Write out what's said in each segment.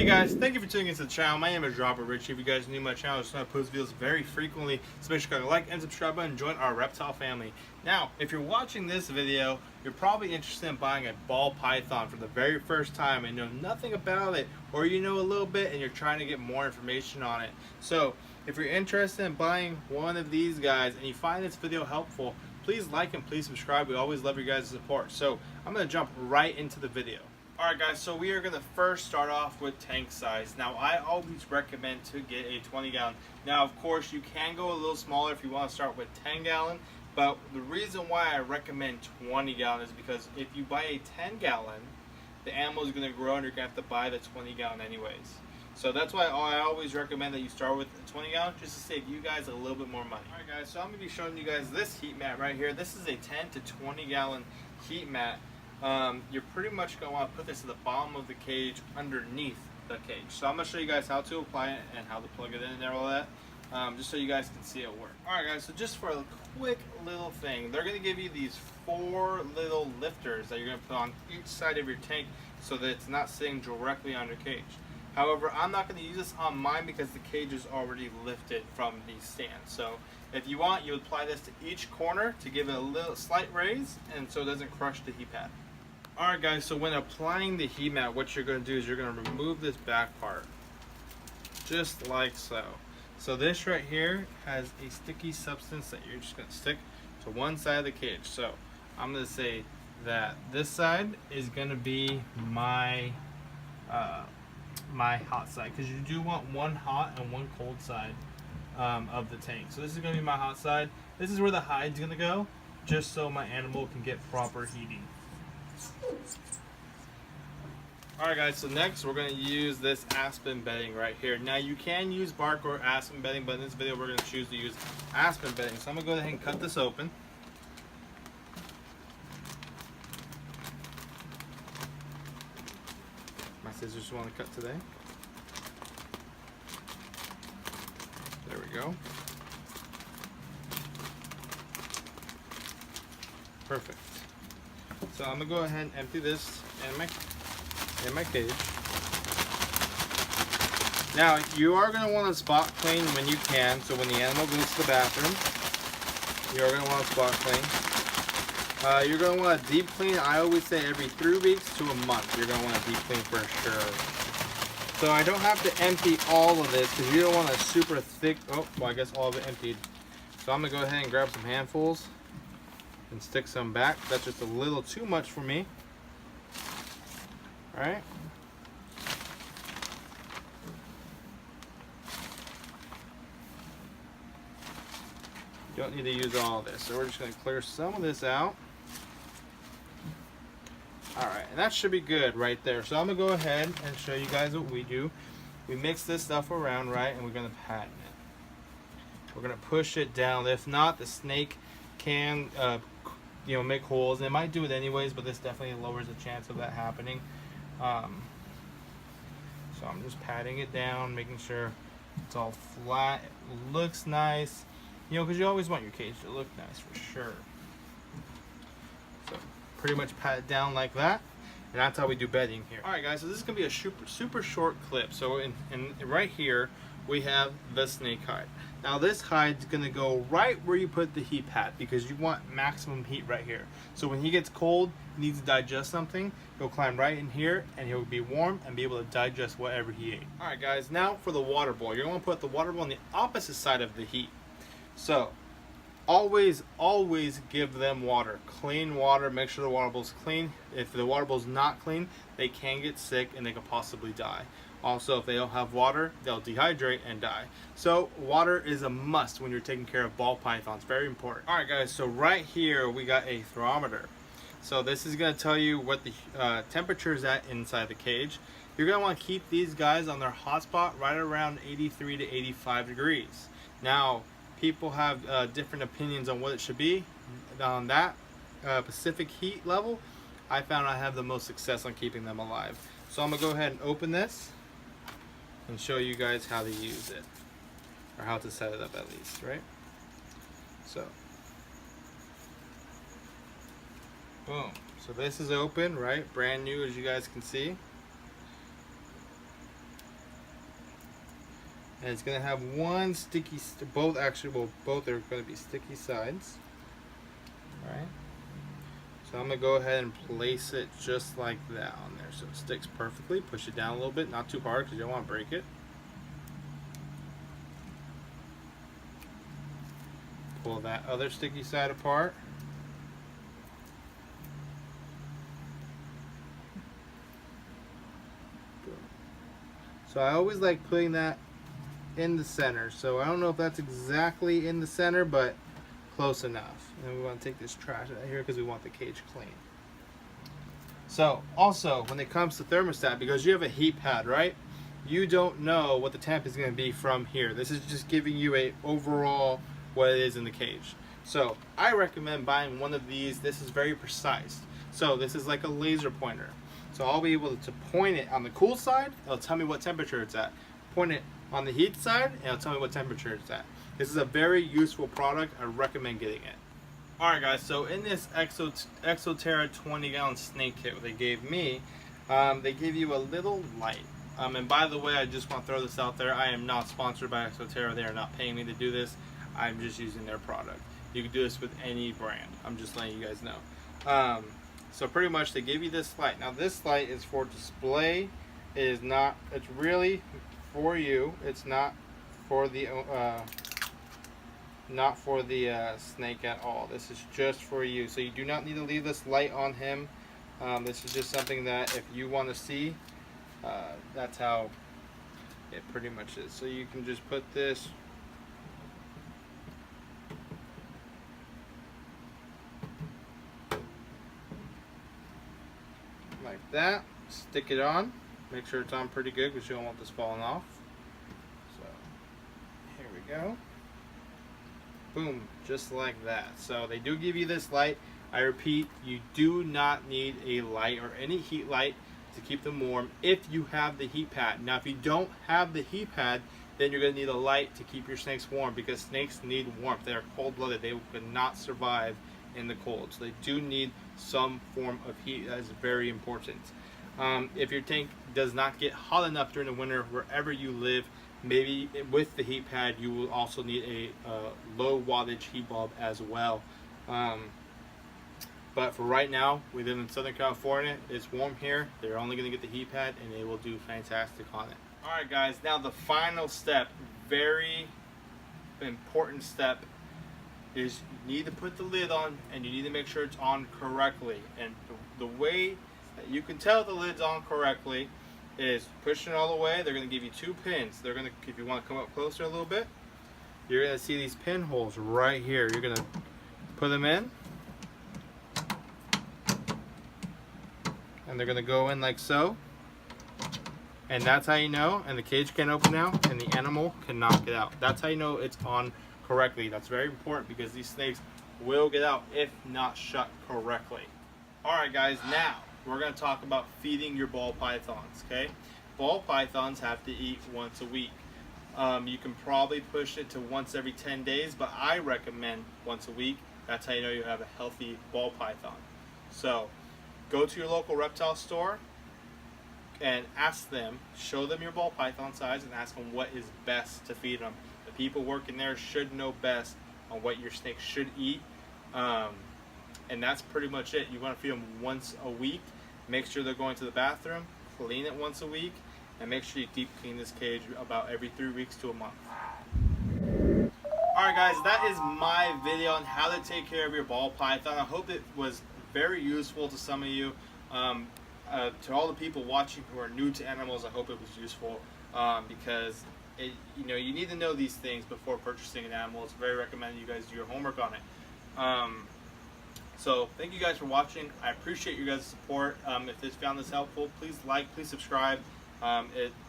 Hey guys, thank you for tuning into the channel. My name is Robert Rich. If you guys are new to my channel, I just want to post videos very frequently, so make sure to like and subscribe and join our reptile family. Now, if you're watching this video, you're probably interested in buying a ball python for the very first time and know nothing about it, or you know a little bit and you're trying to get more information on it. So, if you're interested in buying one of these guys and you find this video helpful, please like and please subscribe. We always love your guys' support. So, I'm going to jump right into the video. Alright guys, so we are going to first start off with tank size. Now I always recommend to get a 20 gallon. Now of course you can go a little smaller if you want to start with 10 gallon, but the reason why I recommend 20 gallon is because if you buy a 10 gallon, the animal is going to grow and you're going to have to buy the 20 gallon anyways. So that's why I always recommend that you start with a 20 gallon just to save you guys a little bit more money. Alright guys, so I'm going to be showing you guys this heat mat right here. This is a 10 to 20 gallon heat mat. You're pretty much going to want to put this at the bottom of the cage underneath the cage. So I'm going to show you guys how to apply it and how to plug it in and all that, just so you guys can see it work. Alright guys, so just for a quick little thing, they're going to give you these 4 little lifters that you're going to put on each side of your tank so that it's not sitting directly on your cage. However, I'm not going to use this on mine because the cage is already lifted from the stand. So if you want, you apply this to each corner to give it a little slight raise and so it doesn't crush the heat pad. Alright guys, so when applying the heat mat, what you're going to do is you're going to remove this back part. Just like so. So this right here has a sticky substance that you're just going to stick to one side of the cage. So I'm going to say that this side is going to be my hot side, because you do want one hot and one cold side of the tank. So this is going to be my hot side. This is where the hide's going to go, just so my animal can get proper heating. Alright guys, so next we're going to use this aspen bedding right here. Now you can use bark or aspen bedding, but in this video we're going to choose to use aspen bedding. So I'm going to go ahead and cut this open. My scissors want to cut today. There we go. Perfect. So I'm gonna go ahead and empty this in my cage. Now you are gonna want to spot clean when you can. So when the animal goes to the bathroom, you are gonna want to spot clean. You're gonna want to deep clean. I always say every 3 weeks to a month. You're gonna want to deep clean for sure. So I don't have to empty all of this because you don't want a super thick. Oh, well I guess all of it emptied. So I'm gonna go ahead and grab some handfuls and stick some back. That's just a little too much for me. Alright. You don't need to use all of this. So we're just going to clear some of this out. Alright, and that should be good right there. So I'm going to go ahead and show you guys what we do. We mix this stuff around, right, and we're going to pattern it. We're going to push it down. If not, the snake can make holes. And it might do it anyways, but this definitely lowers the chance of that happening. So I'm just patting it down, making sure it's all flat. It looks nice, because you always want your cage to look nice for sure. So pretty much pat it down like that, and that's how we do bedding here. All right guys, so this is gonna be a super short clip. So in right here we have the snake hide. Now this hide's gonna go right where you put the heat pad because you want maximum heat right here. So when he gets cold, he needs to digest something, he'll climb right in here and he'll be warm and be able to digest whatever he ate. Alright guys, now for the water bowl. You're gonna put the water bowl on the opposite side of the heat. So always give them water. Clean water, make sure the water bowl's clean. If the water bowl's not clean, they can get sick and they could possibly die. Also, if they don't have water, they'll dehydrate and die. So water is a must when you're taking care of ball pythons. Very important. Alright guys, so right here we got a thermometer. So this is going to tell you what the temperature is at inside the cage. You're going to want to keep these guys on their hot spot right around 83 to 85 degrees. Now, people have different opinions on what it should be. On that Pacific heat level, I found I have the most success on keeping them alive. So I'm going to go ahead and open this and show you guys how to use it, or how to set it up at least, right? So, boom. So this is open, right? Brand new, as you guys can see. and it's going to have one sticky, both actually, well, both are going to be sticky sides. All right. So I'm going to go ahead and place it just like that on there so it sticks perfectly. Push it down a little bit, not too hard because you don't want to break it. Pull that other sticky side apart. So I always like putting that in the center. So I don't know if that's exactly in the center, but close enough. And we want to take this trash out of here because we want the cage clean. So also, when it comes to thermostat, because you have a heat pad, right? You don't know what the temp is going to be from here. This is just giving you a overall what it is in the cage. So I recommend buying one of these. This is very precise. So this is like a laser pointer. So I'll be able to point it on the cool side, it'll tell me what temperature it's at. Point it on the heat side, and it'll tell me what temperature it's at. This is a very useful product. I recommend getting it. Alright guys, so in this Exoterra 20-gallon snake kit they gave me, they give you a little light. And by the way, I just want to throw this out there. I am not sponsored by Exoterra. They are not paying me to do this. I'm just using their product. You can do this with any brand. I'm just letting you guys know. So pretty much they give you this light. Now this light is for display. It is not, it's really for you. It's not for the snake at all. This is just for you. So you do not need to leave this light on him. This is just something that if you want to see, that's how it pretty much is. So you can just put this like that, stick it on, make sure it's on pretty good because you don't want this falling off. So here we go, boom, just like that. So they do give you this light. I repeat, you do not need a light or any heat light to keep them warm if you have the heat pad. Now if you don't have the heat pad, then you're going to need a light to keep your snakes warm because snakes need warmth. They are cold-blooded. They could not survive in the cold. So they do need some form of heat. That is very important. If your tank does not get hot enough during the winter, wherever you live, maybe with the heat pad you will also need a low wattage heat bulb as well. But for right now, we live in Southern California. It's warm here. They're only going to get the heat pad and they will do fantastic on it. Alright guys, now the final step, very important step, is you need to put the lid on and you need to make sure it's on correctly. And the way that you can tell the lid's on correctly is pushing it all the way. They're going to give you 2 pins. They're going to, if you want to come up closer a little bit, you're going to see these pinholes right here. You're going to put them in and they're going to go in like so. And that's how you know, and the cage can't open now and the animal cannot get out. That's how you know it's on correctly. That's very important because these snakes will get out if not shut correctly. Alright guys, now we're going to talk about feeding your ball pythons, okay? Ball pythons have to eat once a week. You can probably push it to once every 10 days, but I recommend once a week. That's how you know you have a healthy ball python. So go to your local reptile store and ask them, show them your ball python size and ask them what is best to feed them. The people working there should know best on what your snake should eat. And that's pretty much it. You want to feed them once a week. Make sure they're going to the bathroom. Clean it once a week. And make sure you deep clean this cage about every 3 weeks to a month. Alright guys, that is my video on how to take care of your ball python. I hope it was very useful to some of you. To all the people watching who are new to animals, I hope it was useful because you need to know these things before purchasing an animal. It's very recommended you guys do your homework on it. So thank you guys for watching. I appreciate you guys' support. If you found this helpful, please like, please subscribe.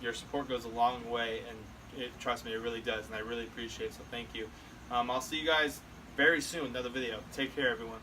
Your support goes a long way, and trust me, it really does, and I really appreciate it. So thank you. I'll see you guys very soon. Another video. Take care, everyone.